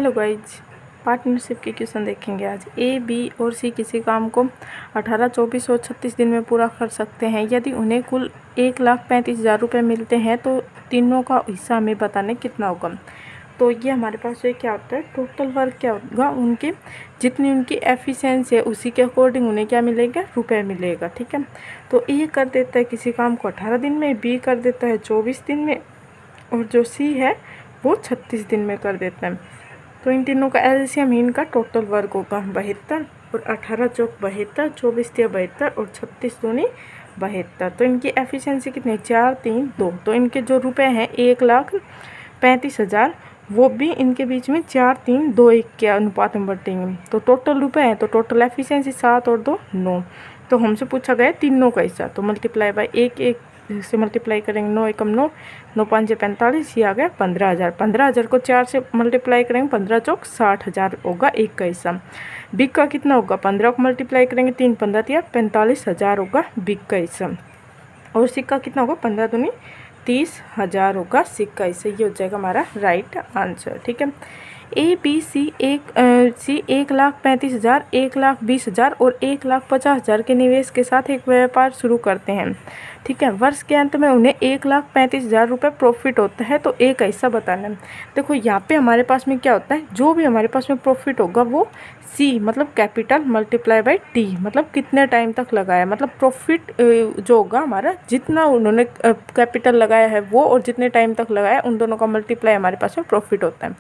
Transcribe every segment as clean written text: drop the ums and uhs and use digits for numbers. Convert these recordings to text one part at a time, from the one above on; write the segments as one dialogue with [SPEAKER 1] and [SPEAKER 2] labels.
[SPEAKER 1] Hello guys, partnership के question देखेंगे आज। ए, बी और सी किसी काम को 18, 24 और 36 दिन में पूरा कर सकते हैं। यदि उन्हें कुल 1,35,000 रुपये मिलते हैं तो तीनों का हिस्सा हमें बताने कितना होगा। तो ये हमारे पास ये क्या होता है, टोटल वर्क क्या होगा, उनकी जितनी उनकी एफिशिएंसी है उसी के अकॉर्डिंग उन्हें क्या मिलेगा, रुपये मिलेगा। ठीक है, तो ए कर देता है किसी काम को 18 दिन में, बी कर देता है 24 दिन में और जो सी है वो 36 दिन में कर देता है। तो इन तीनों का एलसीएम इनका टोटल वर्क होगा 72 और 18 चौक 72, 24 तिया 72 और 36 दूनी 72। तो इनकी एफिशिएंसी कितनी, 4, 3, 2। तो इनके जो रुपए हैं 1,35,000 वो भी इनके बीच में 4, 3, 2, 1 के अनुपात में बटेंगे। तो टोटल रुपए हैं तो टोटल एफिशिएंसी 7 और 2, 9। तो हमसे पूछा गया तीनों का हिस्सा, तो मल्टीप्लाई बाय 1 से मल्टीप्लाई करेंगे, 9 एकम 9, 9 5 45, ये आ गया 15,000। 15,000 को 4 से मल्टीप्लाई करेंगे, 15 चौक 60,000 होगा एक का हिस्सा। बिग का कितना होगा, 15 को मल्टीप्लाई करेंगे, 3 15 तिया 45,000 होगा बिग का हिस्सा। और सिक्का कितना होगा, 15 दूनी 30,000 होगा सिक्का हिस्सा। ये हो जाएगा हमारा राइट आंसर। ठीक है, ए बी सी 1,35,000, 1,20,000 और 1,50,000 के निवेश के साथ एक व्यापार शुरू करते हैं। ठीक है, वर्ष के अंत में उन्हें 1,35,000 रुपये प्रॉफिट होता है। तो एक ऐसा बताना है। देखो यहाँ पे हमारे पास में क्या होता है, जो भी हमारे पास में प्रॉफिट होगा वो सी मतलब कैपिटल मल्टीप्लाई बाय टी, मतलब कितने टाइम तक लगाया, मतलब प्रॉफिट जो होगा हमारा, जितना उन्होंने कैपिटल लगाया है वो और जितने टाइम तक लगाया उन दोनों का मल्टीप्लाई हमारे पास में प्रॉफिट होता है।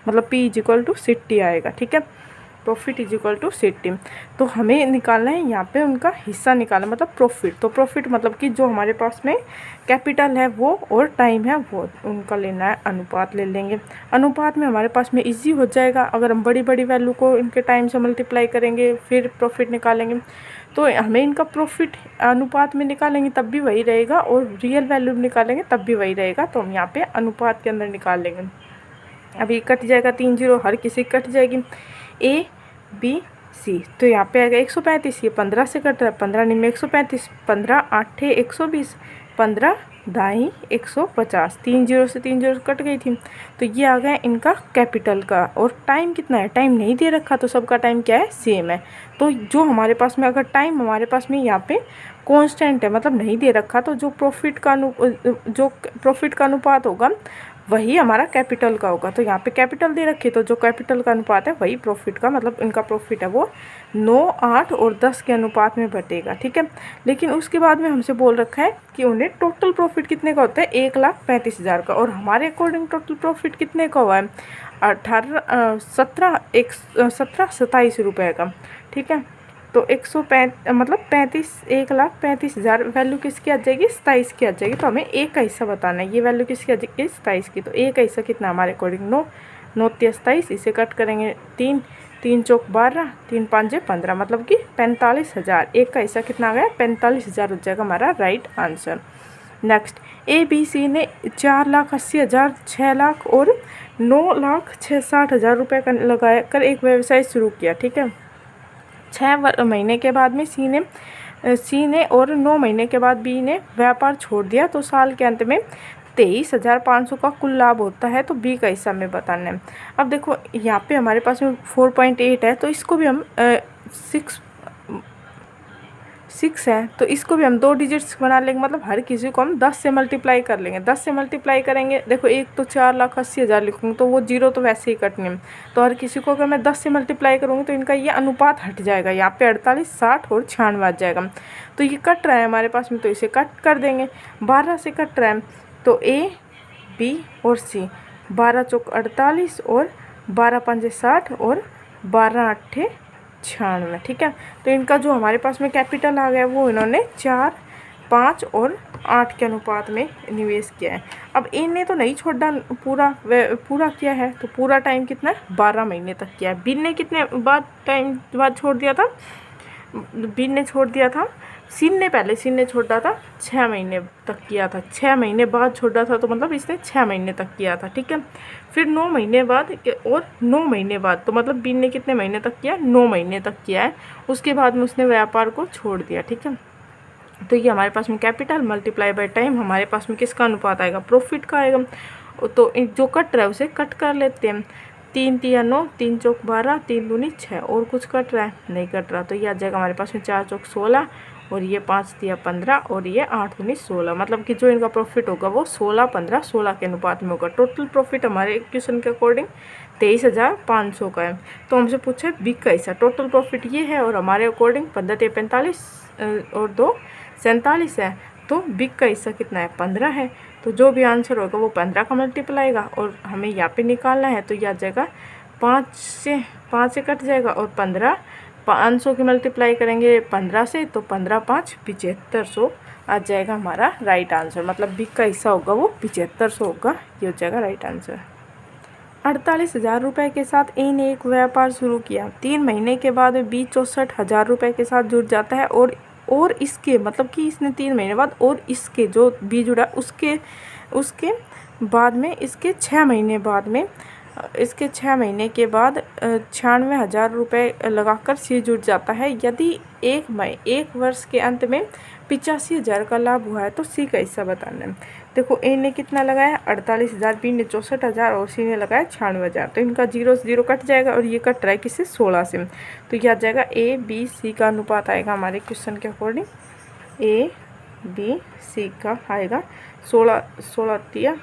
[SPEAKER 1] मतलब P = सिटी आएगा। ठीक है, प्रॉफिट = सिटी। तो हमें निकालना है यहाँ पे उनका हिस्सा निकालना, मतलब प्रॉफिट। तो प्रॉफिट मतलब कि जो हमारे पास में कैपिटल है वो और टाइम है वो उनका लेना है, अनुपात ले लेंगे। अनुपात में हमारे पास में इजी हो जाएगा, अगर हम बड़ी बड़ी वैल्यू को इनके टाइम से मल्टीप्लाई करेंगे फिर प्रॉफिट निकालेंगे तो हमें इनका प्रॉफिट अनुपात में निकालेंगे तब भी वही रहेगा और रियल वैल्यू निकालेंगे तब भी वही रहेगा। तो हम यहाँ पे अनुपात के अंदर निकाल लेंगे। अभी कट जाएगा 3 0, हर किसी कट जाएगी, A B C। तो यहाँ पे आएगा 135, ये 15 से कट रहा है, 15 निम्न 135, 15 8 120, 15 दाई 150, 3 0 से 3 0 कट गई थी। तो ये आ गया इनका कैपिटल का। और टाइम कितना है, टाइम नहीं दे रखा तो सबका टाइम क्या है, सेम है। तो जो हमारे पास में अगर टाइम हमारे पास में यहाँ पे कांस्टेंट है, मतलब नहीं दे रखा, तो जो प्रॉफिट का अनुपात होगा वही हमारा कैपिटल का होगा। तो यहाँ पे कैपिटल दे रखी, तो जो कैपिटल का अनुपात है वही प्रॉफिट का, मतलब इनका प्रॉफिट है वो 9, 8 और 10 के अनुपात में बटेगा। ठीक है, लेकिन उसके बाद में हमसे बोल रखा है कि उन्हें टोटल प्रॉफिट कितने का होता है, 1,35,000 का। और हमारे अकॉर्डिंग टोटल प्रॉफिट कितने का हुआ है, 27 रुपये का। ठीक है, तो 1,35,000 वैल्यू किसकी आ जाएगी, 27 की आ जाएगी। तो हमें एक का हिस्सा बताना है, ये वैल्यू किसकी आ जाएगी, 27 की। तो एक का हिस्सा कितना हमारे अकॉर्डिंग 9, 9 तिया 27, इसे कट करेंगे 3, 3 चौक 12, 3 5 15, मतलब कि 45,000। एक का हिस्सा कितना आ गया, 45,000 हो जाएगा हमारा right answer. Next, A B C ने 4,80,000, 6 लाख और 9,60,000 रुपये का लगा कर एक व्यवसाय शुरू किया। ठीक है, 6 महीने के बाद में सी ने और 9 महीने के बाद बी ने व्यापार छोड़ दिया। तो साल के अंत में 23,500 का कुल लाभ होता है। तो बी का हिस्सा में बताना है। अब देखो यहाँ पे हमारे पास में 4.8 है, तो इसको भी हम 6 है, तो इसको भी हम 2 डिजिट्स बना लेंगे, मतलब हर किसी को हम 10 से मल्टीप्लाई कर लेंगे। 10 से मल्टीप्लाई करेंगे, देखो एक तो 4,80,000 लिखूँगी तो वो 0 तो वैसे ही कटने में, तो हर किसी को अगर मैं 10 से मल्टीप्लाई करूँगी तो इनका ये अनुपात हट जाएगा, यहाँ पे 48, 60 और 96 आ जाएगा। तो ये कट रहा है हमारे पास में, तो इसे कट कर देंगे। 12 से कट रहा है, तो A B और C, 12 चौक 48 और 12 पंजे 60 और 12 8 96। ठीक है, तो इनका जो हमारे पास में कैपिटल आ गया वो इन्होंने 4, 5 और 8 के अनुपात में निवेश किया है। अब इनने तो नहीं छोड़ा, पूरा किया है, तो पूरा टाइम कितना है, 12 महीने तक किया है। बिन ने कितने बाद छोड़ दिया था, बिन ने छोड़ दिया था, सीन ने छोड़ा था 6 महीने तक किया था, 6 महीने बाद छोड़ा था, तो मतलब इसने 6 महीने तक किया था। ठीक है, फिर 9 महीने बाद और 9 महीने बाद, तो मतलब बिन ने कितने महीने तक किया, 9 महीने तक किया है। उसके बाद में उसने व्यापार को छोड़ दिया। ठीक है, तो ये हमारे पास में कैपिटल मल्टीप्लाई बाय टाइम हमारे पास में किसका अनुपात आएगा, प्रॉफिट का आएगा। तो जो कट रहा है उसे कट कर लेते हैं। 3 तिया 9, 3 चौक 12, 3 दूनी 6 और कुछ कट रहा है? नहीं कट रहा। तो ये आ जाएगा हमारे पास में 4 चौक 16 और ये 5 तिया 15 और ये 8 दूनी 16। मतलब कि जो इनका प्रॉफिट होगा वो 16 15 16 के अनुपात में होगा। टोटल प्रॉफिट हमारे क्वेश्चन के अकॉर्डिंग 23,500 का है। तो हमसे पूछा है बिग का हिस्सा। टोटल प्रॉफिट ये है और हमारे अकॉर्डिंग 15 45 और 2 47 है। तो बिग का हिस्सा कितना है? 15 है। तो जो भी आंसर होगा वो 15 का मल्टीप्लाई आएगा और हमें यहाँ पे निकालना है। तो यह आ जाएगा 5 से कट जाएगा और 15 500 की मल्टीप्लाई करेंगे 15 से तो 15 5 7500 आ जाएगा हमारा राइट आंसर। मतलब बिग का हिस्सा होगा वो 7500 होगा। ये हो जाएगा राइट आंसर। 48,000 रुपये के साथ ए ने एक व्यापार शुरू किया। 3 महीने के बाद बी 64,000 रुपये के साथ जुड़ जाता है और इसके मतलब कि इसने 3 महीने बाद और इसके जो बी जुड़ा उसके बाद में इसके 6 महीने बाद में इसके 6 महीने के बाद 96,000 रुपये लगाकर सी जुड़ जाता है। यदि एक वर्ष के अंत में 85,000 का लाभ हुआ है तो सी का हिस्सा बताना है। देखो ए ने कितना लगाया? 48,000, बी ने 64,000 और सी ने लगाया 96,000। तो इनका 0 से 0 कट जाएगा और ये कट रहा है किससे? 16 से। तो यह आ जाएगा ए बी सी का अनुपात आएगा हमारे क्वेश्चन के अकॉर्डिंग। ए बी सी का आएगा 16 तिया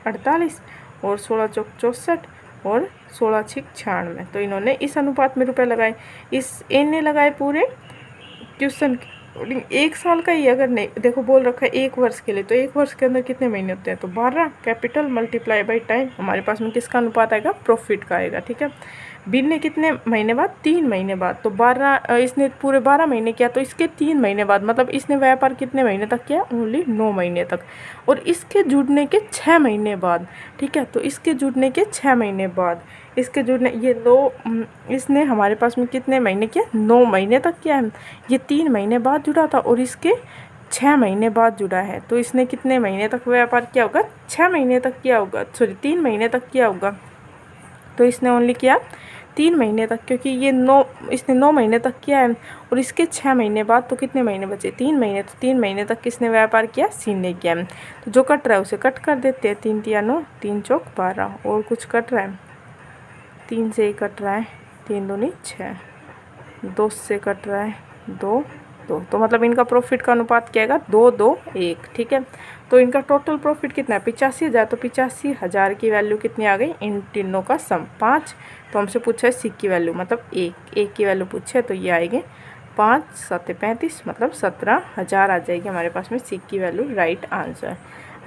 [SPEAKER 1] 48 और 16 चौक 64 और 16 छिक 96। तो इन्होंने इस अनुपात में रुपए लगाए। इस ए ने लगाए पूरे क्वेश्चन एक साल का ही। अगर नहीं देखो बोल रखा है 1 वर्ष के लिए, तो 1 वर्ष के अंदर कितने महीने होते हैं? तो 12 कैपिटल मल्टीप्लाई बाई टाइम। हमारे पास में किसका अनुपात आएगा? प्रॉफिट का आएगा। ठीक है। बी ने कितने महीने बाद? 3 महीने बाद। तो 12 इसने पूरे 12 महीने किया तो इसके 3 महीने बाद मतलब इसने व्यापार कितने महीने तक किया? ओनली 9 महीने तक। और इसके जुड़ने के 6 महीने बाद। ठीक है। तो इसके जुड़ने के 6 महीने बाद इसके जुड़ने ये 9 इसने हमारे पास में कितने महीने किया? 9 महीने तक किया है। ये 3 महीने बाद जुड़ा था और इसके 6 महीने बाद जुड़ा है। तो इसने कितने महीने तक व्यापार किया होगा? 6 महीने तक किया होगा। सॉरी 3 महीने तक किया होगा। तो इसने ओनली किया 3 महीने तक, क्योंकि ये इसने 9 महीने तक किया है और इसके 6 महीने बाद तो कितने महीने बचे? 3 महीने। तो 3 महीने तक किसने व्यापार किया? सी ने किया। तो जो कट रहा है उसे कट कर देते हैं। 3 तिया 9, 3 चौक 12 और कुछ कट रहा है? 3 से ही कट रहा है, 3 दूनी 6, 2 से कट रहा है 2 2। तो मतलब इनका प्रॉफिट का अनुपात क्या आएगा? 2 2 1। ठीक है। तो इनका टोटल प्रॉफिट कितना है? 85,000। तो 85,000 की वैल्यू कितनी आ गई? इन तीनों का सम 5। तो हमसे पूछा है सी की वैल्यू मतलब 1 की वैल्यू पूछे तो ये आएगी 5 7 35 मतलब 17,000 आ जाएगी हमारे पास में सी की वैल्यू। Right answer.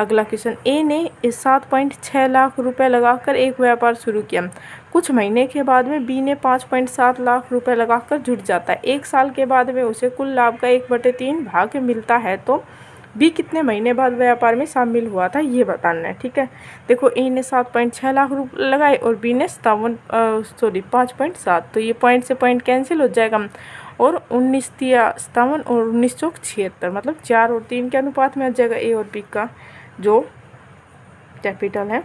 [SPEAKER 1] अगला क्वेश्चन, ए ने 7.6 लाख रुपए लगाकर एक व्यापार शुरू किया। कुछ महीने के बाद में बी ने 5.7 लाख रुपए लगाकर जुट जाता है। 1 साल के बाद में उसे कुल लाभ का 1/3 भाग मिलता है। तो बी कितने महीने बाद व्यापार में शामिल हुआ था ये बताना है। ठीक है। देखो ए ने 7.6 लाख रुपए लगाए और बी ने 5.7। तो ये पॉइंट से पॉइंट कैंसिल हो जाएगा और 19 तिया 57 और 19 चौक 76 मतलब 4 और 3 के अनुपात में आ जाएगा। ए और बी का जो कैपिटल है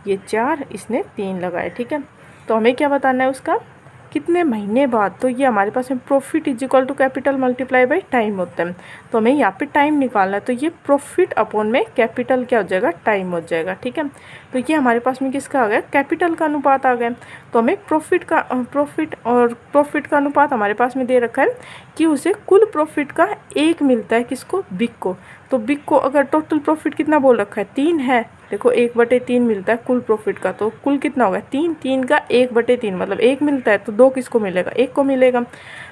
[SPEAKER 1] ये 4, इसने 3 लगाए। ठीक है। तो हमें क्या बताना है? उसका कितने महीने बाद। तो ये हमारे पास में profit is equal to capital multiply by time होता है। तो हमें यहाँ पे टाइम निकालना है। तो ये प्रॉफिट अपॉन में कैपिटल क्या हो जाएगा? टाइम हो जाएगा। ठीक है। तो ये हमारे पास में किसका आ गया? कैपिटल का अनुपात आ गया। तो हमें प्रॉफिट का अनुपात हमारे पास में दे रखा है कि उसे कुल प्रॉफिट का 1 मिलता है। किसको? बिग को। तो बिग को अगर टोटल प्रॉफिट कितना बोल रखा है? 3 है। देखो 1/3 मिलता है कुल प्रॉफिट का। तो कुल कितना होगा? 3 का 1/3 मतलब 1 मिलता है। तो 2 किसको मिलेगा? 1 को मिलेगा।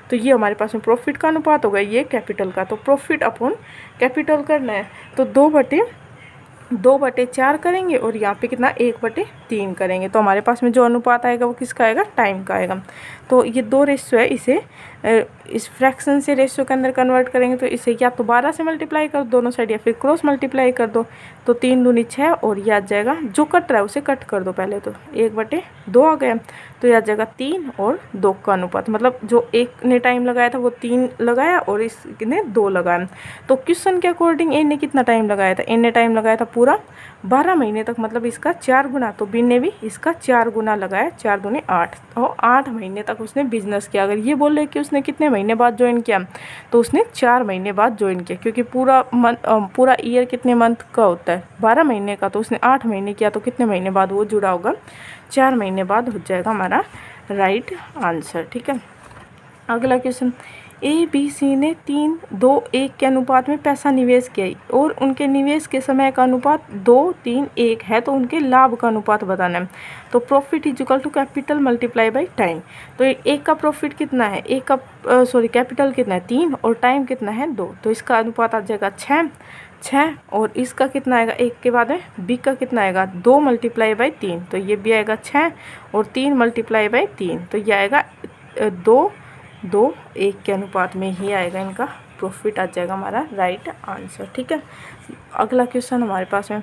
[SPEAKER 1] तो ये हमारे पास में प्रॉफिट का अनुपात होगा ये कैपिटल का। तो प्रॉफिट अपॉन कैपिटल करना है तो 2/4 करेंगे और यहाँ पे कितना? 1/3 करेंगे। तो हमारे पास में जो अनुपात आएगा वो किसका आएगा? टाइम का आएगा। तो ये 2 रेशियो है, इसे इस फ्रैक्शन से रेशियो के अंदर कन्वर्ट करेंगे तो इसे या तो 12 से मल्टीप्लाई कर दो दोनों साइड या फिर क्रॉस मल्टीप्लाई कर दो। तो 3 दूनी 6 और ये आ जाएगा जो कट रहा है उसे कट कर दो पहले। तो 1/2 आ गया। तो ये आ जाएगा 3 और 2 का अनुपात मतलब जो एक ने टाइम लगाया था वो 3 लगाया और इसने 2 लगाया। तो क्वेश्चन के अकॉर्डिंग ए ने कितना टाइम लगाया था? ए ने टाइम लगाया था पूरा 12 महीने तक मतलब इसका 4 गुना। तो बी ने भी इसका 4 गुना लगाया, 4 दूनी 8 और 8 महीने तक उसने बिजनेस किया। अगर ये बोल रहे कि उसने उसने कितने महीने बाद ज्वाइन किया, तो उसने 4 महीने बाद ज्वाइन किया, क्योंकि पूरा ईयर कितने मंथ का होता है, 12 महीने का, तो उसने 8 महीने किया, तो कितने महीने बाद वो जुड़ा होगा, 4 महीने बाद हो जाएगा हमारा राइट आंसर। ठीक है। अगला क्वेश्चन, ए बी सी ने 3-2-1 के अनुपात में पैसा निवेश किया और उनके निवेश के समय का अनुपात 2-3-1 है, तो उनके लाभ का अनुपात बताना है। तो profit is equal to capital multiply by time. तो एक का प्रॉफिट कितना है, कैपिटल कितना है 3 और टाइम कितना है 2, तो इसका अनुपात आ जाएगा 6 और इसका कितना आएगा 1 के बाद में, बी का कितना आएगा 2 मल्टीप्लाई बाई 3, तो ये भी आएगा 6 और 3 मल्टीप्लाई बाई 3, तो ये आएगा 2-1 के अनुपात में ही आएगा, इनका प्रॉफिट आ जाएगा हमारा राइट आंसर। ठीक है। अगला क्वेश्चन हमारे पास में,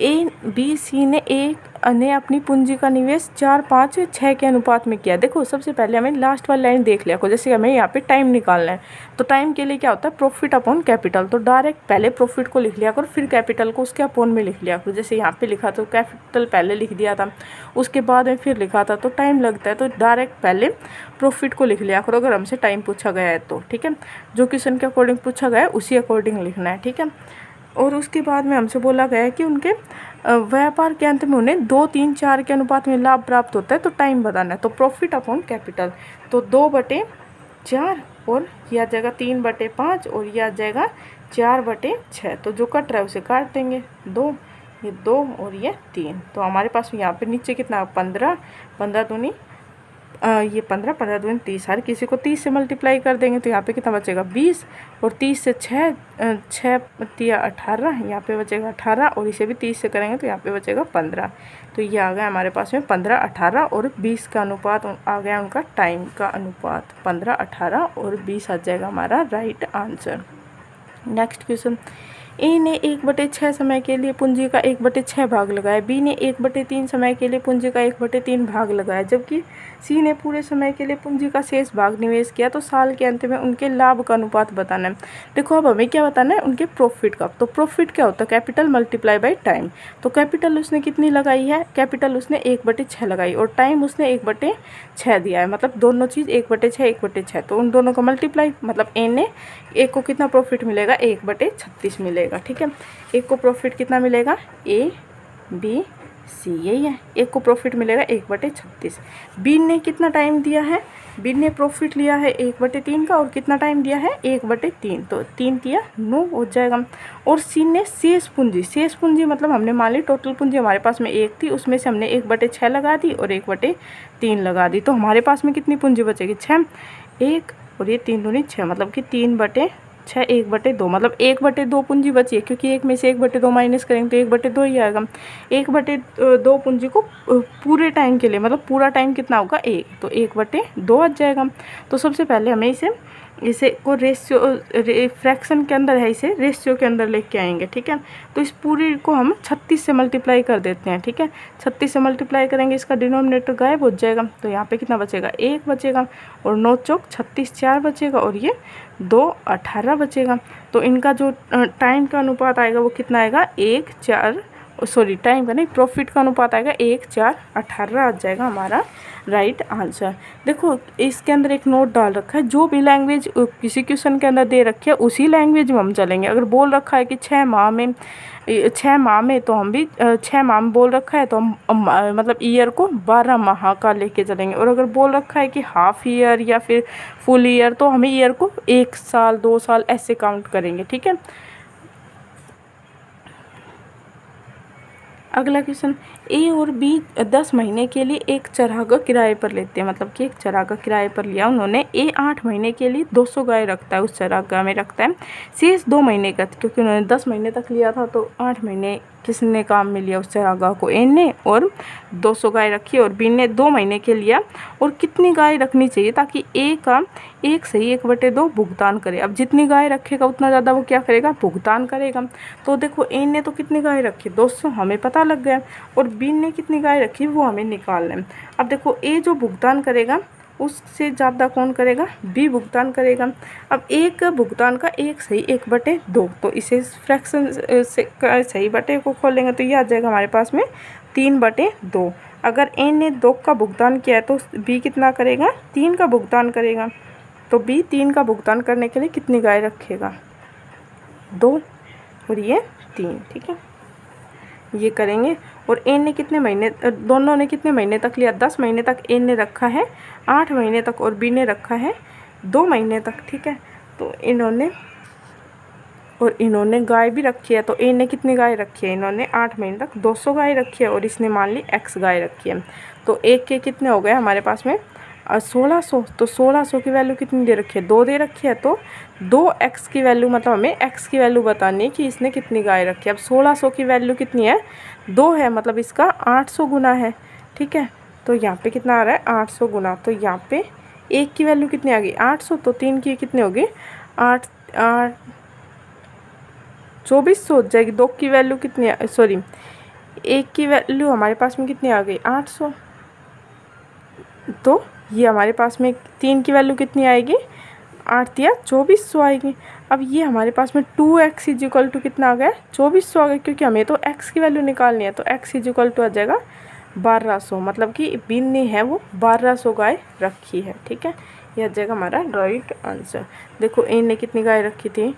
[SPEAKER 1] ए बी सी ने अपनी पूंजी का निवेश 4-5-6 के अनुपात में किया। देखो सबसे पहले हमें लास्ट वाली लाइन देख लिया को, जैसे हमें यहाँ पे टाइम निकालना है, तो टाइम के लिए क्या होता है प्रॉफिट अपॉन कैपिटल, तो डायरेक्ट पहले प्रॉफिट को लिख लिया करो, फिर कैपिटल को उसके अपॉन में लिख लिया करो। जैसे यहाँ पे लिखा तो कैपिटल पहले लिख दिया था, उसके बाद में फिर लिखा था, तो टाइम लगता है, तो डायरेक्ट पहले प्रॉफिट को लिख लिया करो अगर हमसे टाइम पूछा गया है तो। ठीक है। जो क्वेश्चन के अकॉर्डिंग पूछा गया है उसी अकॉर्डिंग लिखना है। ठीक है। और उसके बाद में हमसे बोला गया है कि उनके व्यापार के अंत में उन्हें 2-3-4 के अनुपात में लाभ प्राप्त होता है, तो टाइम बताना है। तो प्रॉफिट अपॉन कैपिटल, तो 2/4 और यह आ जाएगा 3/5 और यह आ जाएगा 4/6, तो जो कट रहा है उसे काट देंगे, 2 ये 2 और ये 3, तो हमारे पास यहाँ पे नीचे कितना 15 दूनी ये 15 दूनी 30, हर किसी को 30 से मल्टीप्लाई कर देंगे, तो यहाँ पे कितना बचेगा 20 और 30 से 6 18, यहाँ पे बचेगा 18 और इसे भी 30 से करेंगे तो यहाँ पे बचेगा 15, तो ये आ गया हमारे पास में 15, 18 और 20 का अनुपात आ गया उनका टाइम का अनुपात, 15, 18 और 20 आ जाएगा हमारा राइट आंसर। नेक्स्ट क्वेश्चन, ए ने 1/6 समय के लिए पूंजी का 1/6 भाग लगाया, बी ने 1/3 समय के लिए पूंजी का 1/3 भाग लगाया, जबकि सी ने पूरे समय के लिए पूंजी का शेष भाग निवेश किया, तो साल के अंत में उनके लाभ का अनुपात बताना है। देखो अब हमें क्या बताना है, उनके प्रॉफिट का। तो प्रॉफिट क्या होता है कैपिटल मल्टीप्लाई बाई टाइम, तो कैपिटल उसने कितनी लगाई है, कैपिटल उसने 1/6 लगाई और टाइम उसने 1/6 दिया है, मतलब दोनों चीज़ 1/6 तो उन दोनों का मल्टीप्लाई, मतलब ए ने एक को कितना प्रॉफिट मिलेगा 1/36 मिलेगा। ठीक है। एक को प्रॉफिट कितना मिलेगा ए बी सी, यही है, एक को प्रॉफिट मिलेगा 1/36। बी ने कितना टाइम दिया है, बी ने प्रॉफिट लिया है 1/3 का और कितना टाइम दिया है 1/3, तो 3 दिया 9 हो जाएगा। और सी ने शेष पूंजी मतलब हमने मान ली टोटल पूंजी हमारे पास में 1 थी, उसमें से हमने 1/6 लगा दी और 1/3 लगा दी, तो हमारे पास में कितनी पूंजी बचेगी 6, 1 और ये 3 दूनी 6, मतलब कि 3/6 1/2, मतलब 1/2 पूंजी बची है, क्योंकि एक में से 1/2 माइनस करेंगे तो 1/2 ही आएगा। 1/2 पूंजी को पूरे टाइम के लिए, मतलब पूरा टाइम कितना होगा 1, तो 1/2 आ जाएगा। तो सबसे पहले हमें इसे को रेशियो फ्रैक्शन के अंदर है, इसे रेशियो के अंदर लेके आएंगे। ठीक है। तो इस पूरी को हम 36 से मल्टीप्लाई कर देते हैं। ठीक है। 36 से मल्टीप्लाई करेंगे, इसका डिनोमिनेटर गायब हो जाएगा, तो यहाँ पे कितना बचेगा 1 बचेगा और 9 चौक 36 4 बचेगा और ये 2 18 बचेगा। तो इनका जो टाइम का अनुपात आएगा वो कितना आएगा 1/4, टाइम का नहीं, प्रॉफिट का अनुपात आएगा 1/4 आ जाएगा हमारा राइट आंसर। देखो इसके अंदर एक नोट डाल रखा है, जो भी लैंग्वेज किसी क्वेश्चन के अंदर दे रखी है उसी लैंग्वेज में हम चलेंगे। अगर बोल रखा है कि 6 माह में तो हम भी 6 माह में बोल रखा है तो हम मतलब ईयर को 12 माह का लेके चलेंगे। और अगर बोल रखा है कि हाफ ईयर या फिर फुल ईयर तो हमें ईयर को 1 साल 2 साल ऐसे काउंट करेंगे। ठीक है। अगला क्वेश्चन, ए और बी 10 महीने के लिए एक चरागाह किराए पर लेते हैं, मतलब कि एक चरागाह किराए पर लिया उन्होंने। ए 8 महीने के लिए 200 गाय रखता है, उस चरागाह में रखता है। शेष 2 महीने का, क्योंकि उन्होंने 10 महीने तक लिया था तो 8 महीने किसने काम में लिया उस चरागाह को, ए ने, और 200 गाय रखी। और बी ने 2 महीने के लिया। और कितनी गाय रखनी चाहिए ताकि ए का 1 सही 1/2 भुगतान करे। अब जितनी गाय रखेगा उतना ज़्यादा वो क्या करेगा भुगतान करेगा। तो देखो ए ने तो कितनी गाय रखी 200, हमें पता लग गया, और बी ने कितनी गाय रखी वो हमें निकालना है। अब देखो ए जो भुगतान करेगा उससे ज़्यादा कौन करेगा, बी भुगतान करेगा। अब एक भुगतान का 1 सही 1/2, तो इसे फ्रैक्शन से सही बटे को खोलेंगे तो ये आ जाएगा हमारे पास में 3/2। अगर ए ने 2 का भुगतान किया है तो बी कितना करेगा 3 का भुगतान करेगा। तो बी 3 का भुगतान करने के लिए कितनी गाय रखेगा? 2 और ये 3, ठीक है, ये करेंगे। और ए ने कितने महीने, दोनों ने कितने महीने तक लिया? 10 महीने तक ए ने रखा है, 8 महीने तक और बी ने रखा है 2 महीने तक, ठीक है। तो इन्होंने गाय भी रखी है, तो ए ने कितनी गाय रखी है? इन्होंने 8 महीने तक 200 गाय रखी है और इसने मान ली x गाय रखी है। तो एक के कितने हो गए हमारे पास में? 1600। तो 1600 की वैल्यू कितनी दे रखी है? 2 दे रखी है, तो 2x की वैल्यू, मतलब हमें x की वैल्यू बतानी है कि इसने कितनी गाय रखी है। अब 1600 की वैल्यू कितनी है? 2 है, मतलब इसका 800 गुना है, ठीक है। तो यहाँ पे कितना आ रहा है? 800 गुना। तो यहाँ पे एक की वैल्यू कितनी आ गई? 800। तो 3 की कितनी होगी? 2400 हो जाएगी। 2 की वैल्यू कितनी, सॉरी, 1 की वैल्यू हमारे पास में कितनी आ गई? 800। तो ये हमारे पास में 3 की वैल्यू कितनी आएगी? 8 या 2400 आएगी। अब ये हमारे पास में 2x इजिकल टू कितना आ गया? 2400 आ गया, क्योंकि हमें तो x की वैल्यू निकालनी है। तो x इजिकल टू आ जाएगा 1200, मतलब कि बी ने है वो 1200 गाय रखी है, ठीक है। यह आ जाएगा हमारा राइट आंसर। देखो ए ने कितनी गाय रखी थी?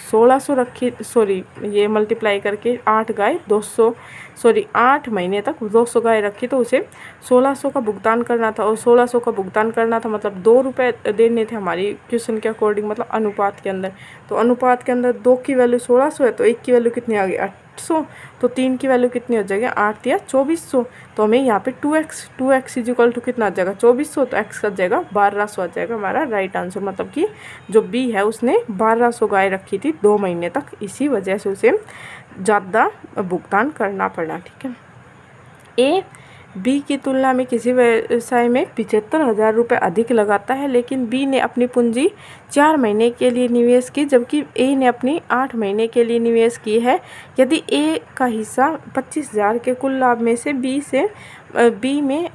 [SPEAKER 1] 1600 रखी, सॉरी, ये मल्टीप्लाई करके 8 गाय 200, सॉरी 8 महीने तक 200 गाय रखी, तो उसे 1600 का भुगतान करना था। और 1600 का भुगतान करना था मतलब 2 रुपये देने थे हमारी क्वेश्चन के अकॉर्डिंग, मतलब अनुपात के अंदर। तो अनुपात के अंदर 2 की वैल्यू 1600 है, तो 1 की वैल्यू कितनी आ गई? 800। तो 3 की वैल्यू कितनी हो जाएगी? 8 या 2400। तो हमें यहाँ पे 2x इजिकल टू कितना आ जाएगा? 2400। तो x आ जाएगा 1200 आ जाएगा हमारा राइट आंसर। मतलब कि जो बी है उसने 1200 गाय रखी थी 2 महीने तक, इसी वजह से उसे ज़्यादा भुगतान करना पड़ा, ठीक है। ए बी की तुलना में किसी व्यवसाय में 75,000 रुपये अधिक लगाता है, लेकिन बी ने अपनी पूंजी 4 महीने के लिए निवेश की, जबकि ए ने अपनी 8 महीने के लिए निवेश की है। यदि ए का हिस्सा 25,000 के कुल लाभ में से बी में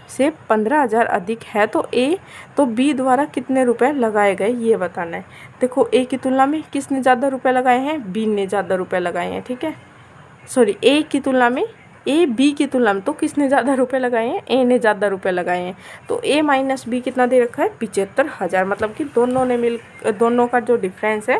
[SPEAKER 1] से 15,000 अधिक है, तो बी द्वारा कितने रुपए लगाए गए, ये बताना है। देखो ए की तुलना में किसने ज़्यादा रुपए लगाए हैं? बी ने ज़्यादा रुपए लगाए हैं, ठीक है। सॉरी, ए की तुलना में, ए बी की तुलना में तो किसने ज़्यादा रुपए लगाए हैं? ए ने ज़्यादा रुपए लगाए हैं। तो ए माइनस बी कितना दे रखा है? 75,000, मतलब कि दोनों का जो डिफरेंस है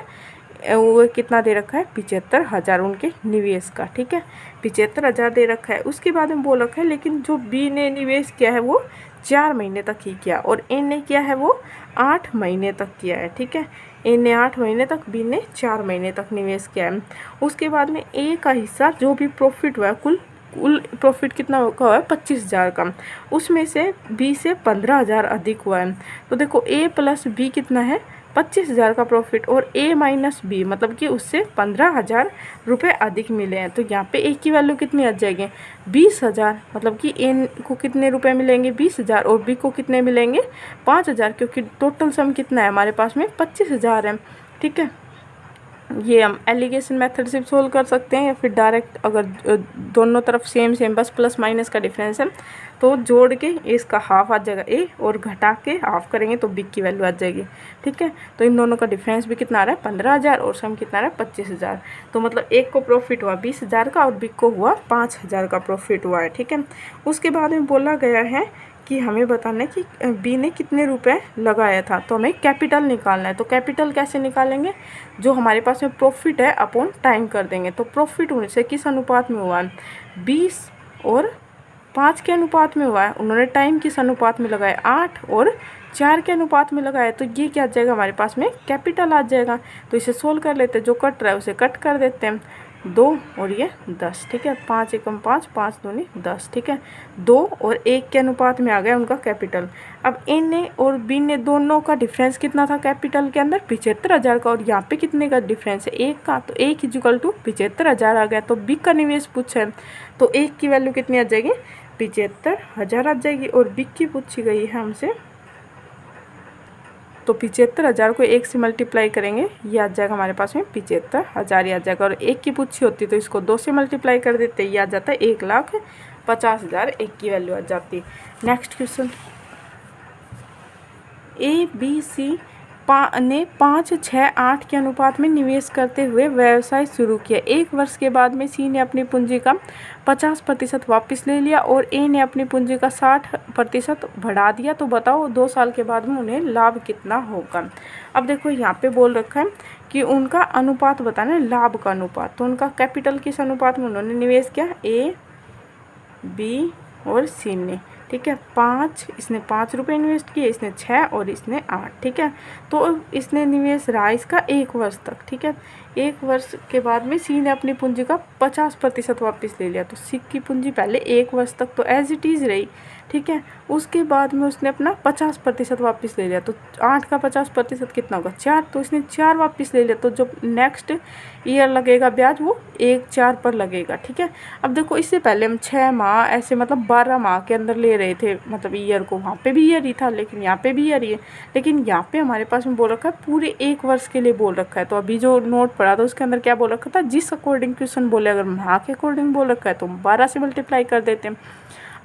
[SPEAKER 1] वो कितना दे रखा है? 75,000 उनके निवेश का, ठीक है। 75,000 दे रखा है। उसके बाद में बोल रखा है लेकिन जो बी ने निवेश किया है वो 4 महीने तक ही किया, और ए ने किया है वो 8 महीने तक किया है, ठीक है। ए ने 8 महीने तक, बी ने 4 महीने तक निवेश किया है। उसके बाद में ए का हिस्सा जो भी प्रॉफिट हुआ है, कुल प्रॉफिट कितना हुआ है? 25,000 का, उसमें से बी से 15,000 अधिक हुआ है। तो देखो ए प्लस बी कितना है? 25,000 का प्रॉफिट, और ए माइनस बी मतलब कि उससे 15,000 रुपये अधिक मिले हैं। तो यहाँ पे ए की वैल्यू कितनी आ जाएगी? 20,000, मतलब कि ए को कितने रुपए मिलेंगे? 20,000, और बी को कितने मिलेंगे? 5,000, क्योंकि टोटल सम कितना है हमारे पास में? 25,000 है, ठीक है। ये हम एलिगेशन मेथड से सोल्व कर सकते हैं, या फिर डायरेक्ट, अगर दोनों तरफ सेम बस प्लस माइनस का डिफरेंस है तो जोड़ के इसका हाफ आ जाएगा ए, और घटा के हाफ करेंगे तो बी की वैल्यू आ जाएगी, ठीक है। तो इन दोनों का डिफरेंस भी कितना आ रहा है? 15,000, और सम कितना आ रहा है? 25,000। तो मतलब एक को प्रॉफिट हुआ 20,000 का, और बी को हुआ 5,000 का प्रॉफिट हुआ है, ठीक है। उसके बाद में बोला गया है कि हमें बताना है कि बी ने कितने रुपए लगाया था, तो हमें कैपिटल निकालना है। तो कैपिटल कैसे निकालेंगे? जो हमारे पास में प्रॉफिट है अपॉन टाइम कर देंगे। तो प्रॉफिट होने से किस अनुपात में हुआ है? 20 और 5 के अनुपात में हुआ है। उन्होंने टाइम किस अनुपात में लगाया? 8 और 4 के अनुपात में लगाया। तो ये क्या आ जाएगा हमारे पास में? कैपिटल आ जाएगा। तो इसे सोल्व कर लेते हैं, जो कट रहा है उसे कट कर देते हैं। 2 और ये 10, ठीक है। 5 एकम 5, 5 दूनी 10, ठीक है। 2 और 1 के अनुपात में आ गया उनका कैपिटल। अब ए ने और बी ने दोनों का डिफरेंस कितना था कैपिटल के अंदर? 75,000 का, और यहाँ पे कितने का डिफरेंस है? 1 का। तो 1 इक्वल टू 75,000 आ गया। तो बी का निवेश पूछा है, तो 1 की वैल्यू कितनी आ जाएगी? 75,000 आ जाएगी, और बी की पूछी गई है हमसे, तो 75,000 को 1 से मल्टीप्लाई करेंगे, ये आ जाएगा हमारे पास में 75,000 ही आ जाएगा। और 1 की पूछी होती तो इसको 2 से मल्टीप्लाई कर देते, ये आ जाता है 1,50,000, 1 की वैल्यू आ जाती। Next question, A B C ने 5, 6, 8 के अनुपात में निवेश करते हुए व्यवसाय शुरू किया। 1 वर्ष के बाद में सी ने अपनी पूंजी का 50% वापस ले लिया और ए ने अपनी पूंजी का 60% बढ़ा दिया। तो बताओ 2 साल के बाद में उन्हें लाभ कितना होगा। अब देखो यहाँ पे बोल रखा है कि उनका अनुपात बताना है, लाभ का अनुपात। तो उनका कैपिटल किस अनुपात में उन्होंने निवेश किया, ए, बी और सी ने, ठीक है। 5, इसने 5 रुपये इन्वेस्ट किए, इसने 6 और इसने 8, ठीक है। तो इसने निवेश रहा इसका 1 वर्ष तक, ठीक है। 1 वर्ष के बाद में सी ने अपनी पूंजी का 50% वापस ले लिया। तो सी की पूंजी पहले 1 वर्ष तक तो एज इट इज़ रही, ठीक है। उसके बाद में उसने अपना 50% वापस ले लिया। तो 8 का 50% कितना होगा, 4। तो इसने 4 वापस ले लिया। तो जो नेक्स्ट ईयर लगेगा ब्याज वो 1/4 पर लगेगा, ठीक है। अब देखो इससे पहले हम 6 माह ऐसे मतलब 12 माह के अंदर ले रहे थे, मतलब ईयर को, वहाँ पे भी ईयर ही था लेकिन यहाँ पे भी ईयर ही है। लेकिन यहाँ पे हमारे पास में बोल रखा है पूरे 1 वर्ष के लिए बोल रखा है। तो अभी जो नोट पड़ा था उसके अंदर क्या बोल रखा था, जिस अकॉर्डिंग क्वेश्चन बोले, अगर माह के अकॉर्डिंग बोल रखा है तो 12 से मल्टीप्लाई कर देते हैं।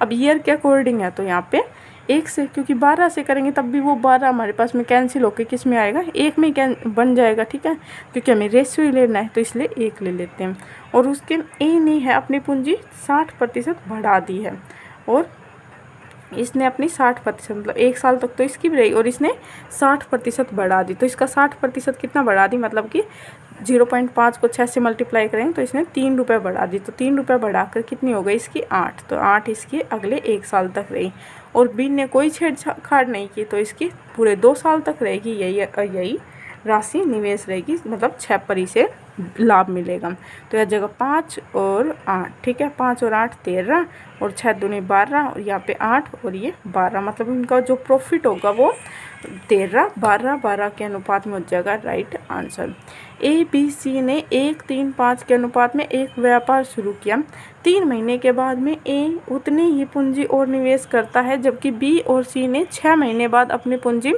[SPEAKER 1] अब ईयर के अकॉर्डिंग है तो यहाँ पे 1 से, क्योंकि 12 से करेंगे तब भी वो 12 हमारे पास में कैंसिल होकर किस में आएगा, 1 में बन जाएगा, ठीक है। क्योंकि हमें रेशियो ही लेना है तो इसलिए 1 ले लेते हैं। और उसके ए ने है अपनी पूंजी 60% बढ़ा दी है और इसने अपनी 60% मतलब 1 साल तक तो इसकी भी रही और इसने 60% बढ़ा दी। तो इसका 60% कितना बढ़ा दी, मतलब कि 0.5 को 6 से मल्टीप्लाई करेंगे तो इसने 3 रुपये बढ़ा दी। तो 3 रुपये बढ़ाकर कितनी हो गई इसकी 8। तो 8 इसकी अगले 1 साल तक रही और बी ने कोई छेड़छाड़ नहीं की तो इसकी पूरे 2 साल तक रहेगी। यही राशि निवेश रहेगी, मतलब 6 पर इसे लाभ मिलेगा। तो यह जगह 5 और 8, ठीक है। 5 और 8 13 और 6 दूनी 12 और यहाँ पे 8 और ये 12, मतलब इनका जो प्रॉफिट होगा वो 13, 12, 12 के अनुपात में हो जाएगा राइट आंसर। ए, बी, सी ने 1, 3, 5 के अनुपात में एक व्यापार शुरू किया। 3 महीने के बाद में ए उतनी ही पूंजी और निवेश करता है, जबकि बी और सी ने 6 महीने बाद अपनी पूंजी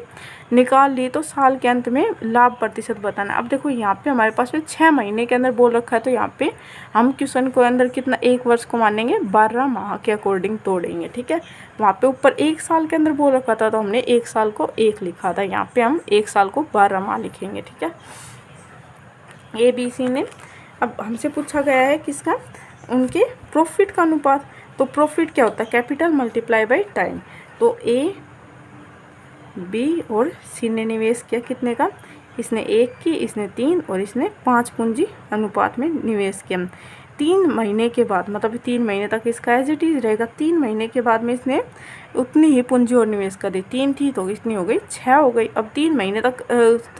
[SPEAKER 1] निकाल ली। तो साल के अंत में लाभ प्रतिशत बताना। अब देखो यहाँ पे हमारे पास में 6 महीने के अंदर बोल रखा है तो यहाँ पे हम क्वेश्चन को अंदर कितना 1 वर्ष को मानेंगे, 12 माह के अकॉर्डिंग तोड़ेंगे, ठीक है। वहाँ पे ऊपर 1 साल के अंदर बोल रखा था तो हमने 1 साल को 1 लिखा था, यहाँ पे हम 1 साल को 12 माह लिखेंगे, ठीक है। ए, बी, सी ने, अब हमसे पूछा गया है किसका, उनके प्रॉफिट का अनुपात। तो प्रॉफिट क्या होता है, कैपिटल मल्टीप्लाई बाय टाइम। तो ए, बी और सी ने निवेश किया कितने का, इसने 1 की, इसने 3 और इसने 5 पूंजी अनुपात में निवेश किया। 3 महीने के बाद, मतलब 3 महीने तक इसका एज इट इज़ रहेगा। 3 महीने के बाद में इसने उतनी ही पूंजी और निवेश कर दी। 3 थी तो कितनी हो गई, 6 हो गई। अब 3 महीने तक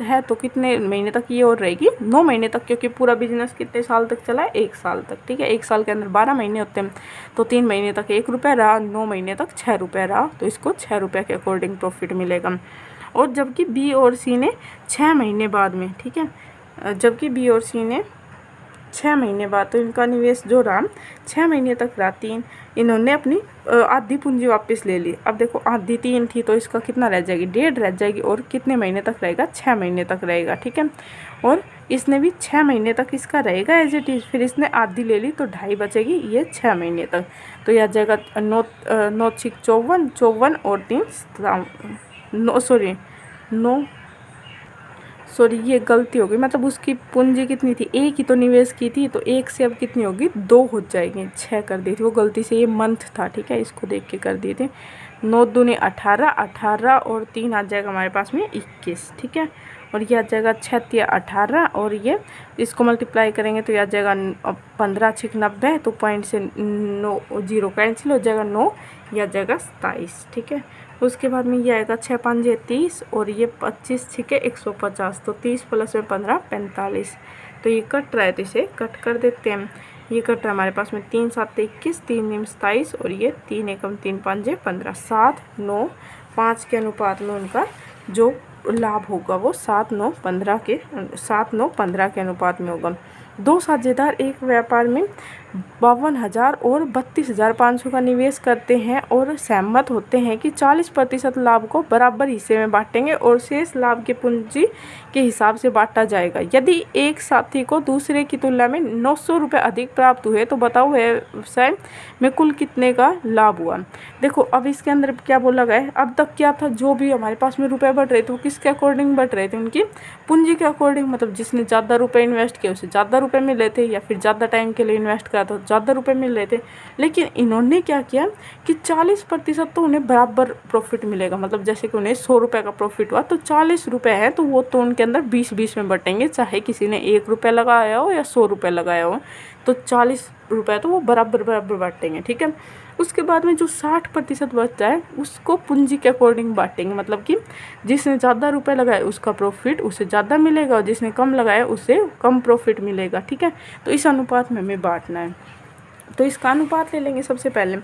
[SPEAKER 1] है तो कितने महीने तक ये और रहेगी, 9 महीने तक, क्योंकि पूरा बिजनेस कितने साल तक चला है, 1 साल तक, ठीक है। 1 साल के अंदर 12 महीने होते हैं तो 3 महीने तक 1 रुपया रहा, 9 महीने तक 6 रुपये रहा, तो इसको 6 रुपये के अकॉर्डिंग प्रॉफिट मिलेगा। और जबकि बी और सी ने 6 महीने बाद में, ठीक है, जबकि बी और सी ने 6 महीने बाद, तो इनका निवेश जो रहा 6 महीने तक रहा 3, इन्होंने अपनी आधी पूंजी वापस ले ली। अब देखो आधी 3 थी तो इसका कितना रह जाएगी, 1.5 रह जाएगी और कितने महीने तक रहेगा, 6 महीने तक रहेगा, ठीक है। और इसने भी 6 महीने तक इसका रहेगा एज इट इज़, फिर इसने आधी ले ली तो 2.5 बचेगी, ये 6 महीने तक। तो यह जाएगा 9 6 54, 54 और 3 9 ये गलती हो गई, मतलब उसकी पूंजी कितनी थी, 1 ही तो निवेश की थी, तो 1 से अब कितनी होगी, 2 हो जाएगी, 6 कर दी थी वो गलती से, ये मंथ था, ठीक है, इसको देख के कर दिए थे। 9 दूनी 18, 18 और 3 आ जाएगा हमारे पास में 21, ठीक है। और ये आ जाएगा 6 18 और ये इसको मल्टीप्लाई करेंगे तो ये आ जाएगा 15 6 90, तो पॉइंट से 9 0 कैंसिल हो जाएगा, 9 ये आ जाएगा 27, ठीक है। उसके बाद में ये आएगा 6 5 30 और ये 25 6 150, तो 30 प्लस में 15 45, तो ये कट रहा है तो इसे कट कर देते हैं। ये कट रहा है हमारे पास में 3 7 21, 3 9 27 और ये 3 एकम 3 5 15, 7 9 5 के अनुपात में उनका जो लाभ होगा वो 7 9 15 के अनुपात में होगा। 2 साझेदार एक व्यापार में 52,000 और 32,500 का निवेश करते हैं और सहमत होते हैं कि 40% लाभ को बराबर हिस्से में बांटेंगे और शेष लाभ के पूंजी के हिसाब से बांटा जाएगा। यदि एक साथी को दूसरे की तुलना में 900 रुपये अधिक प्राप्त हुए तो बताओ व्यवसाय में कुल कितने का लाभ हुआ। देखो अब इसके अंदर क्या बोला गया है, अब तक क्या था, जो भी हमारे पास में रुपए बढ़ रहे थे वो किसके अकॉर्डिंग बढ़ रहे थे, उनकी पूंजी के अकॉर्डिंग। मतलब जिसने ज़्यादा रुपए इन्वेस्ट किए उसे ज़्यादा रुपए मिले थे, या फिर ज़्यादा टाइम के लिए इन्वेस्ट करा तो ज़्यादा रुपए मिल रहे थे। लेकिन इन्होंने क्या किया कि 40% तो उन्हें बराबर प्रॉफिट मिलेगा। मतलब जैसे कि उन्हें 100 रुपये का प्रॉफिट हुआ तो 40 रुपये है तो वो तो उनके अंदर 20-20 में बटेंगे, चाहे किसी ने 1 रुपये लगाया हो या 100 रुपये लगाया हो, तो 40 रुपये तो वो बराबर बांटेंगे। ठीक है, उसके बाद में जो 60% बचता है उसको पूंजी के अकॉर्डिंग बांटेंगे। मतलब कि जिसने ज़्यादा रुपए लगाए उसका प्रॉफिट उसे ज़्यादा मिलेगा और जिसने कम लगाया उसे कम प्रॉफिट मिलेगा। ठीक है, तो इस अनुपात में हमें बांटना है। तो इसका अनुपात ले लेंगे। सबसे पहले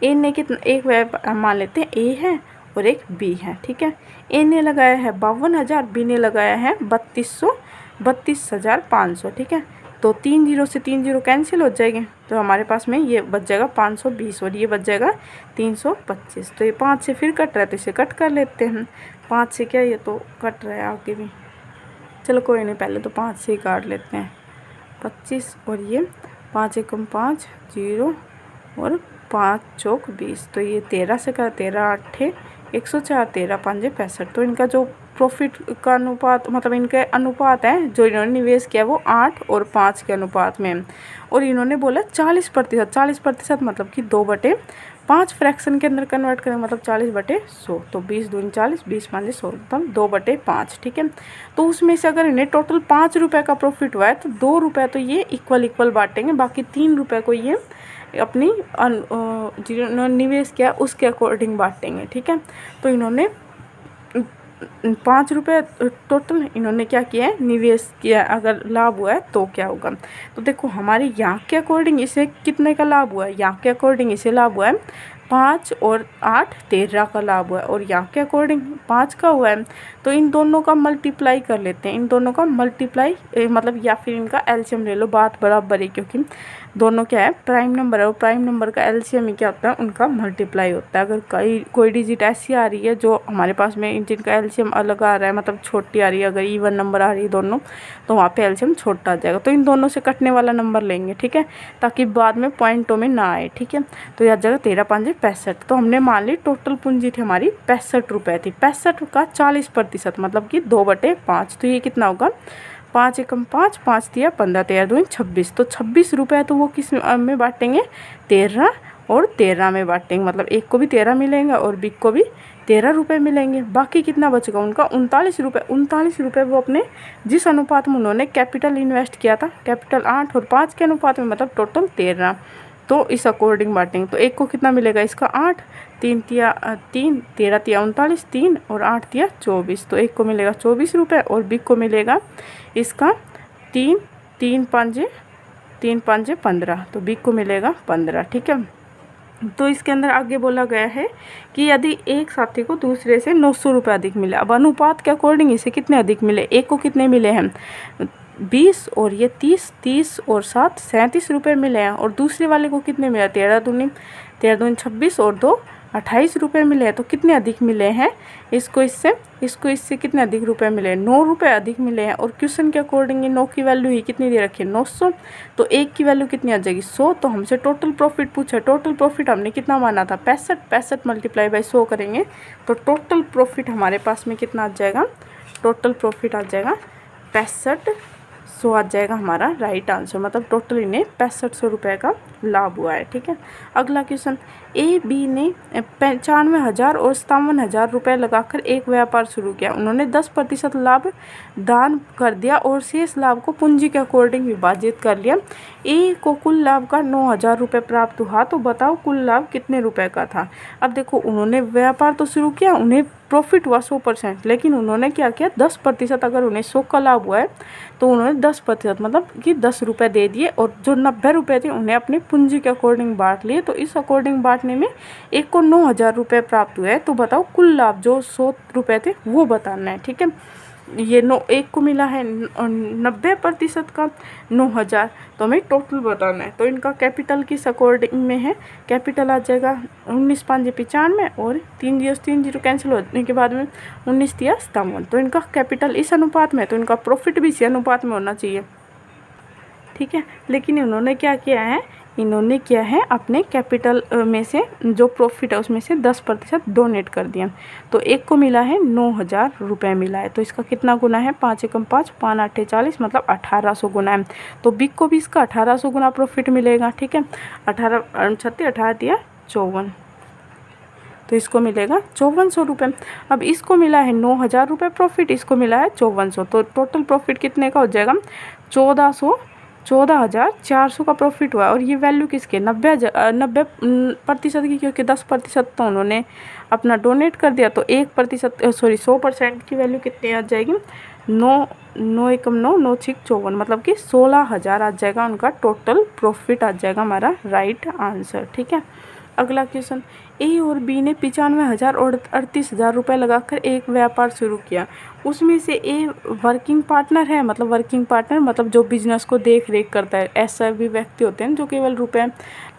[SPEAKER 1] ए ने कितना, एक मान लेते हैं ए है और एक बी है। ठीक है, ए ने लगाया है 52,000, बी ने लगाया है 32,500। ठीक है, तो 3 0 से 3 0 कैंसिल हो जाएंगे तो हमारे पास में ये बच जाएगा 520 और ये बच जाएगा 325। तो ये 5 से फिर कट रहा है तो इसे कट कर लेते हैं। 5 से क्या, ये तो कट रहा है आगे भी, चलो कोई नहीं, पहले तो 5 से ही काट लेते हैं। 25 और ये 5 एकम 5 0 और 5 चौक 20, तो ये 13 से का 13 8 104, 13 5 65। तो इनका जो प्रॉफिट का अनुपात, मतलब इनके अनुपात है जो इन्होंने निवेश किया वो 8 और 5 के अनुपात में। और इन्होंने बोला 40%, 40% मतलब कि 2/5 फ्रैक्शन के अंदर कन्वर्ट करें, मतलब 40/100। तो 20 दूनी 40, 20 5 100, मतलब 2/5। ठीक है, तो उसमें से अगर इन्हें टोटल 5 रुपये का प्रॉफिट हुआ है तो 2 रुपये तो ये इक्वल बांटेंगे, बाकी 3 रुपये को ये अपनी जिन्होंने निवेश किया उसके अकॉर्डिंग बांटेंगे। ठीक है, तो इन्होंने 5 रुपये टोटल इन्होंने क्या किया है, निवेश किया। अगर लाभ हुआ है तो क्या होगा, तो देखो हमारे यहाँ के अकॉर्डिंग इसे कितने का लाभ हुआ है, यहाँ के अकॉर्डिंग इसे लाभ हुआ है 5 और 8 13 का लाभ हुआ है, और यहाँ के अकॉर्डिंग 5 का हुआ है। तो इन दोनों का मल्टीप्लाई कर लेते हैं, इन दोनों का मल्टीप्लाई मतलब या फिर इनका एलसीएम ले लो, बात बराबर है क्योंकि दोनों क्या है, प्राइम नंबर है, और प्राइम नंबर का एलसीएम ही क्या होता है, उनका मल्टीप्लाई होता है। अगर कोई डिजिट ऐसी आ रही है जो हमारे पास में जिनका एलसीएम अलग आ रहा है, मतलब छोटी आ रही है, अगर इवन नंबर आ रही है दोनों, तो वहाँ पे एलसीएम छोटा आ जाएगा। तो इन दोनों से कटने वाला नंबर लेंगे। ठीक है, ताकि बाद में पॉइंटों में ना आए। ठीक है, तो यह जगह 13 5 65। तो हमने मान ली टोटल पूंजी थी हमारी 65 रुपये थी। 65 का 40% मतलब कि 2/5। तो ये कितना होगा, 5 एकम 5, 5 दिया 15, 13 दूनी 26। तो 26 रुपये तो वो किस में बांटेंगे, 13 और 13 में बांटेंगे। मतलब एक को भी 13 मिलेंगे और बी को भी 13 रुपये मिलेंगे। बाकी कितना बचेगा उनका 39 रुपये। 39 रुपये वो अपने जिस अनुपात में उन्होंने कैपिटल इन्वेस्ट किया था, कैपिटल 8 और 5 के अनुपात में, मतलब टोटल 13, तो इस अकॉर्डिंग बांटेंगे। तो एक को कितना मिलेगा, इसका 8, 3 तिया 3, 13 तिया 39, 3 और 8 तिया 24। तो एक को मिलेगा 24 रुपये और बी को मिलेगा इसका 3 3 5 15। तो बी को मिलेगा 15। ठीक है, तो इसके अंदर आगे बोला गया है कि यदि एक साथी को दूसरे से 900 रुपये अधिक मिले, अब अनुपात के अकॉर्डिंग इसे कितने अधिक मिले, एक को कितने मिले हैं 20 और ये 30, 30 और 7 37 रुपये मिले हैं, और दूसरे वाले को कितने मिले, 13 दूनी 26 और 2 28 रुपये मिले हैं। तो कितने अधिक मिले हैं, इसको इससे कितने अधिक रुपए मिले, 9 रुपये अधिक मिले हैं। और क्वेश्चन के अकॉर्डिंग ये 9 की वैल्यू ही कितनी दे रखी है, 900। तो एक की वैल्यू कितनी आ जाएगी, 100। तो हमसे टोटल प्रॉफिट पूछा, टोटल प्रॉफिट हमने कितना माना था 65, 65 मल्टीप्लाई बाई 100 करेंगे तो टोटल प्रॉफिट हमारे पास में कितना आ जाएगा, टोटल प्रॉफिट आ जाएगा 6500 आ जाएगा हमारा राइट आंसर। मतलब टोटल इन्हें 6500 रुपये का लाभ हुआ है। ठीक है, अगला क्वेश्चन, ए बी ने 95,000 और 57,000 रुपये लगाकर एक व्यापार शुरू किया। उन्होंने 10% लाभ दान कर दिया और शेष लाभ को पूंजी के अकॉर्डिंग विभाजित कर लिया। ए को कुल लाभ का 9,000 रुपये प्राप्त हुआ, तो बताओ कुल लाभ कितने रुपए का था। अब देखो उन्होंने व्यापार तो शुरू किया, उन्हें प्रॉफिट हुआ 100%, लेकिन उन्होंने क्या किया 10%, अगर उन्हें 100 का लाभ हुआ है तो उन्होंने 10% मतलब कि 10 रुपये दे दिए, और जो 90 रुपये थे उन्हें अपनी पूंजी के अकॉर्डिंग बांट लिए। तो इस अकॉर्डिंग बांटने में एक को 9,000 रुपये प्राप्त हुए। तो बताओ कुल लाभ जो 100 रुपये थे वो बताना है। ठीक है, ये 1 को मिला है 90% का 9,000, तो हमें टोटल बताना है। तो इनका कैपिटल किस अकॉर्डिंग में है, कैपिटल आ जाएगा 19 5 95 और 3 0 3 0 कैंसिल होने के बाद में 19 3 57। तो इनका कैपिटल इस अनुपात में, तो इनका प्रॉफिट भी इसी अनुपात में होना चाहिए, ठीक है। लेकिन इन्होंने क्या किया है, इन्होंने किया है अपने कैपिटल में से जो प्रॉफिट है उसमें से 10% डोनेट कर दिया। तो 1 को मिला है 9,000 रुपये मिला है, तो इसका कितना गुना है, 5 एकम 5 5 8 40, मतलब 1800 गुना है। तो बिग को भी इसका 1800 गुना प्रॉफिट मिलेगा, ठीक है। 18 36 18 दिया 54, तो इसको मिलेगा 5400 रुपये। अब इसको मिला है 9,000 रुपये प्रॉफिट, इसको मिला है 5400, तो टोटल प्रॉफिट कितने का हो जाएगा, 14,400 का प्रॉफिट हुआ। और ये वैल्यू किसके, 90% की, क्योंकि 10% तो उन्होंने अपना डोनेट कर दिया। तो 100% की वैल्यू कितनी आ जाएगी, 9 एकम 9 9 6 54, मतलब कि 16,000 आ जाएगा उनका टोटल प्रॉफिट आ जाएगा हमारा राइट आंसर, ठीक है। अगला क्वेश्चन, ए और बी ने 95,000 और 38,000 रुपये लगाकर एक व्यापार शुरू किया। उसमें से ए वर्किंग पार्टनर है, मतलब वर्किंग पार्टनर मतलब जो बिजनेस को देख रेख करता है। ऐसा भी व्यक्ति होते हैं जो केवल रुपए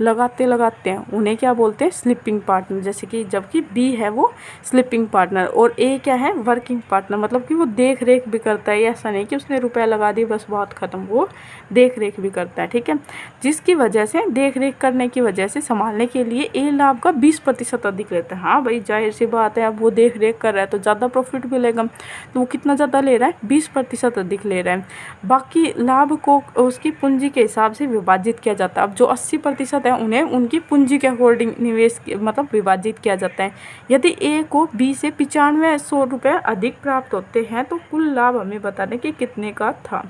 [SPEAKER 1] लगाते हैं, उन्हें क्या बोलते हैं, स्लीपिंग पार्टनर। जैसे कि जबकि बी है वो स्लीपिंग पार्टनर और ए क्या है, वर्किंग पार्टनर, मतलब कि वो देख रेख भी करता है। ऐसा नहीं कि उसने रुपया लगा दिया बस बात खत्म, वो देख रेख भी करता है, ठीक है। जिसकी वजह से देख रेख करने की वजह से संभालने के लिए ए लाभ का 20% अधिक लेता है। हाँ भाई जाहिर सी बात है, अब वो देख रेख कर रहा है तो ज़्यादा प्रॉफिट मिलेगा। तो वो कितना ज़्यादा ले रहा है, 20% अधिक ले रहा है। बाकी लाभ को उसकी पूंजी के हिसाब से विभाजित किया जाता है। अब जो 80% है उन्हें उनकी पूंजी के अकॉर्डिंग निवेश मतलब विभाजित किया जाता है। यदि ए को बी से 9500 रुपये अधिक प्राप्त होते हैं तो कुल लाभ हमें बताने कि कितने का था।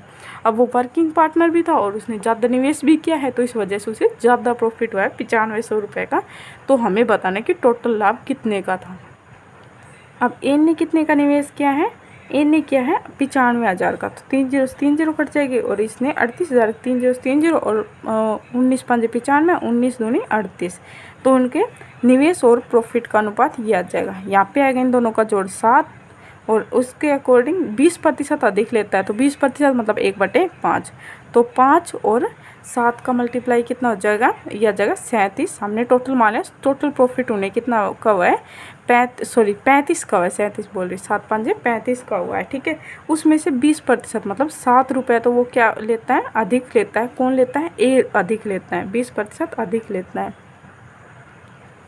[SPEAKER 1] अब वो वर्किंग पार्टनर भी था और उसने ज़्यादा निवेश भी किया है, तो इस वजह से उसे ज़्यादा प्रॉफिट हुआ है 9500 रुपये का। तो हमें बताना कि टोटल लाभ कितने का था। अब ए ने कितने का निवेश किया है, ए ने किया है 95,000 का, तो 3 0 3 0 कट जाएगी और इसने 38,000, 3 0 3 0 और 19 5 95 19 दूनी 38। तो उनके निवेश और प्रॉफिट का अनुपात ये आ जाएगा। यहाँ पे आएगा इन दोनों का जोड़ 7 और उसके अकॉर्डिंग 20% अधिक लेता है। तो 20% मतलब 1/5, तो 5 और 7 का मल्टीप्लाई कितना हो जाएगा, यह आ जाएगा 37। हमने टोटल माने, टोटल प्रॉफिट उन्हें कितना का हुआ है, 35 का हुआ है, 37 बोल रही, 7 5 35 का हुआ है, ठीक है। उसमें से 20% मतलब 7 रुपये तो वो क्या लेता है, अधिक लेता है। कौन लेता है, ए अधिक लेता है, 20% अधिक लेता है।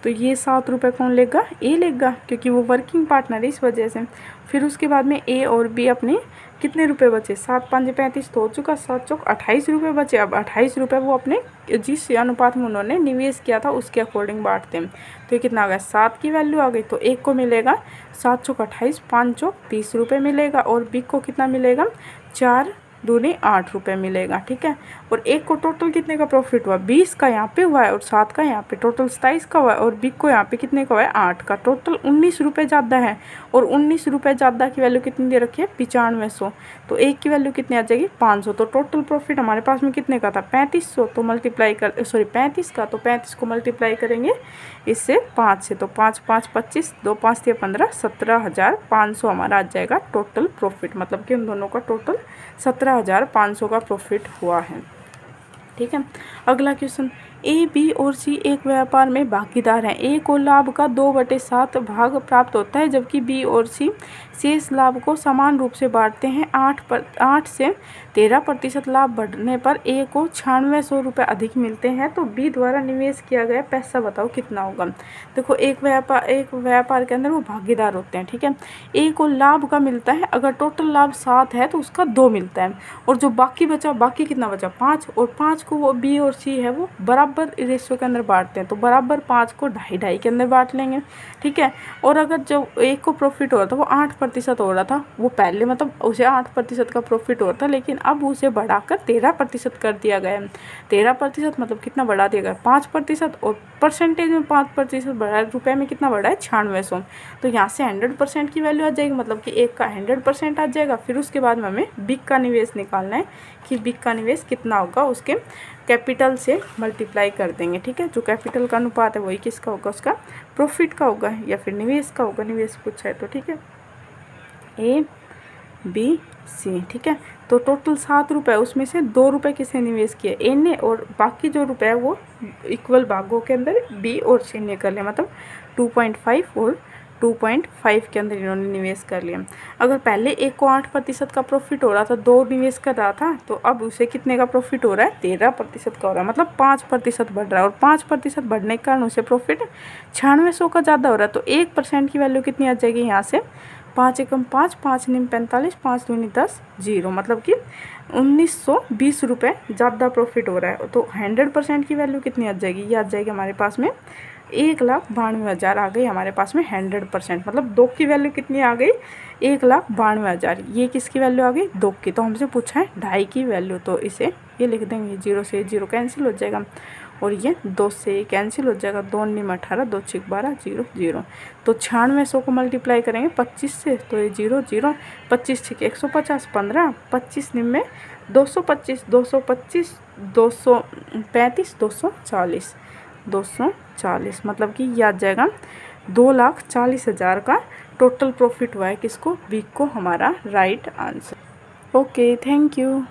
[SPEAKER 1] तो ये 7 रुपये कौन लेगा, ए लेगा, क्योंकि वो वर्किंग पार्टनर है इस वजह से। फिर उसके बाद में ए और बी अपने कितने रुपए बचे, 7 5 35 तो हो चुका, 7 चौक 28 रुपये बचे। अब 28 रुपये वो अपने जिस अनुपात में उन्होंने निवेश किया था उसके अकॉर्डिंग बांटते हैं। तो ये कितना आ गया, 7 की वैल्यू आ गई। तो एक को मिलेगा 7 चौक 28, 5 चौक 30 रुपये मिलेगा और बी को कितना मिलेगा, 4 दूनी 8 रुपये मिलेगा, ठीक है। और एक को टोटल कितने का प्रॉफिट हुआ, 20 का यहाँ पे हुआ है और 7 का यहाँ पे, टोटल 27 का हुआ है। और बिग को यहाँ पे कितने का हुआ है, 8 का, टोटल 19 रुपये ज़्यादा है। और 19 रुपये ज़्यादा की वैल्यू कितनी दे रखी है, 9500। तो एक की वैल्यू कितनी आ जाएगी, 500। तो टोटल प्रॉफिट हमारे पास में कितने का था, 3500। तो मल्टीप्लाई कर 35 का, तो 35 को मल्टीप्लाई करेंगे इससे 5 से, तो 5 5 25, 2 5 3 15, 17,500 हमारा आ जाएगा टोटल प्रॉफिट। मतलब कि उन दोनों का टोटल 17,500 का प्रॉफिट हुआ है, ठीक है। अगला क्वेश्चन, ए बी और सी एक व्यापार में भागीदार हैं। ए को लाभ का 2/7 भाग प्राप्त होता है जबकि बी और सी शेष लाभ को समान रूप से बांटते हैं। 8 से 13% लाभ बढ़ने पर ए को 9600 रुपये अधिक मिलते हैं। तो बी द्वारा निवेश किया गया पैसा बताओ कितना होगा। देखो एक व्यापार के अंदर वो भागीदार होते हैं, ठीक है। ए को लाभ का मिलता है, अगर टोटल लाभ 7 है तो उसका 2 मिलता है। और जो बाकी बचा, बाकी कितना बचा, 5, और 5 को वो बी और सी है वो बराबर रेशियो के अंदर बांटते हैं। तो बराबर 5 को 2.5 के अंदर बांट लेंगे, ठीक है। और अगर जो एक को प्रॉफिट हो रहा था वो 8% हो रहा था, वो पहले मतलब उसे 8% का प्रॉफिट हो रहा था, लेकिन अब उसे बढ़ाकर 13% कर दिया गया है। 13% मतलब कितना बढ़ा दिया गया, 5%, और परसेंटेज में 5% बढ़ा, रुपये में कितना बढ़ा है, 9600। तो यहाँ से 100% की वैल्यू आ जाएगी, मतलब कि एक का 100% आ जाएगा। फिर उसके बाद में हमें बिग का निवेश निकालना है कि बिग का निवेश कितना होगा, उसके कैपिटल से मल्टीप्लाई कर देंगे, ठीक है। जो कैपिटल का अनुपात है वही किसका होगा, उसका प्रॉफिट का होगा या फिर निवेश का होगा, निवेश पूछा है तो, ठीक है। ए बी, सी। ठीक है, तो टोटल 7 रुपये, उसमें से 2 रुपये किसने निवेश किए, ए ने, और बाकी जो रुपये है वो इक्वल भागों के अंदर बी और सी ने कर लिया, मतलब 2.5 और 2.5 के अंदर इन्होंने निवेश कर लिया। अगर पहले एक को 8% का प्रॉफिट हो रहा था, 2 निवेश कर रहा था, तो अब उसे कितने का प्रॉफिट हो रहा है, 13% का हो रहा है, मतलब 5% बढ़ रहा है, और 5% बढ़ने के कारण उसे प्रॉफिट 9600 का ज़्यादा हो रहा है। तो 1% की वैल्यू कितनी आ जाएगी यहाँ से, 5 एकम 5, 5 निम 45, 5 दूनी 10, 0, मतलब कि 1920 रुपये ज़्यादा प्रॉफिट हो रहा है। तो 100% की वैल्यू कितनी आ जाएगी, ये आ जाएगी हमारे पास में 1,92,000 आ गई हमारे पास में 100%, मतलब 2 की वैल्यू कितनी आ गई, 1,92,000। ये किसकी वैल्यू आ गई, 2 की। तो हमसे पूछा है 2.5 की वैल्यू, तो इसे ये लिख देंगे, 0 से 0 कैंसिल हो जाएगा, और ये 2 से कैंसिल हो जाएगा, 2 निम 18, 2 छिक 12, 0 0। तो 9600 को मल्टीप्लाई करेंगे 25 से, तो ये 0 0, 25 छिक 150, 15, 25 निम में 225, 225, 235, 240, 240, मतलब कि ये आ जाएगा 2,40,000 का टोटल प्रॉफिट हुआ है किसको, बी को, हमारा right answer. Okay, thank you.